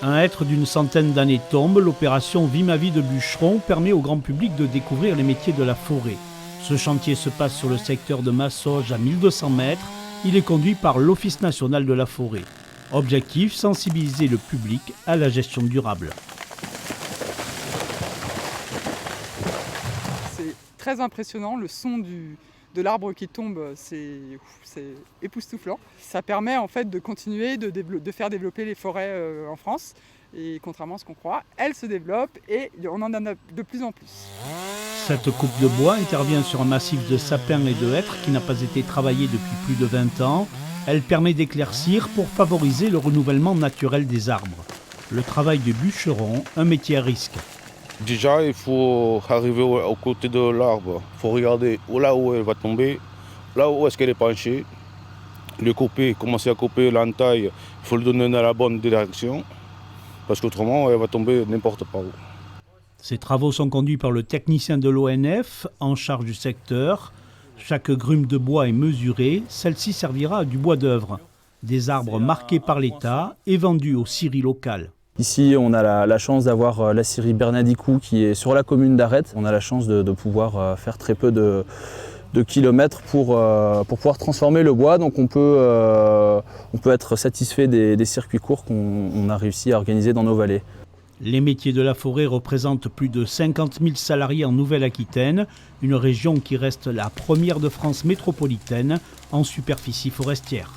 Un hêtre d'une centaine d'années tombe, l'opération Vie ma vie de bûcheron permet au grand public de découvrir les métiers de la forêt. Ce chantier se passe sur le secteur de Massoges à 1200 mètres. Il est conduit par l'Office national de la forêt. Objectif, sensibiliser le public à la gestion durable. C'est très impressionnant, le son de l'arbre qui tombe, c'est époustouflant. Ça permet en fait de continuer de faire développer les forêts en France. Et contrairement à ce qu'on croit, elles se développent et on en a de plus en plus. Cette coupe de bois intervient sur un massif de sapins et de hêtres qui n'a pas été travaillé depuis plus de 20 ans. Elle permet d'éclaircir pour favoriser le renouvellement naturel des arbres. Le travail de bûcheron, un métier à risque. Déjà, il faut arriver au côté de l'arbre. Il faut regarder là où elle va tomber, là où est-ce qu'elle est penchée. Le couper, commencer à couper l'entaille, il faut le donner dans la bonne direction. Parce qu'autrement, elle va tomber n'importe par où. Ces travaux sont conduits par le technicien de l'ONF en charge du secteur. Chaque grume de bois est mesurée, celle-ci servira à du bois d'œuvre. Des arbres marqués par l'État et vendus aux scieries locales. Ici, on a la chance d'avoir la scierie Bernadicou qui est sur la commune d'Arrête. On a la chance de pouvoir faire très peu de kilomètres pour pouvoir transformer le bois. Donc on peut être satisfait des circuits courts qu'on a réussi à organiser dans nos vallées. Les métiers de la forêt représentent plus de 50 000 salariés en Nouvelle-Aquitaine, une région qui reste la première de France métropolitaine en superficie forestière.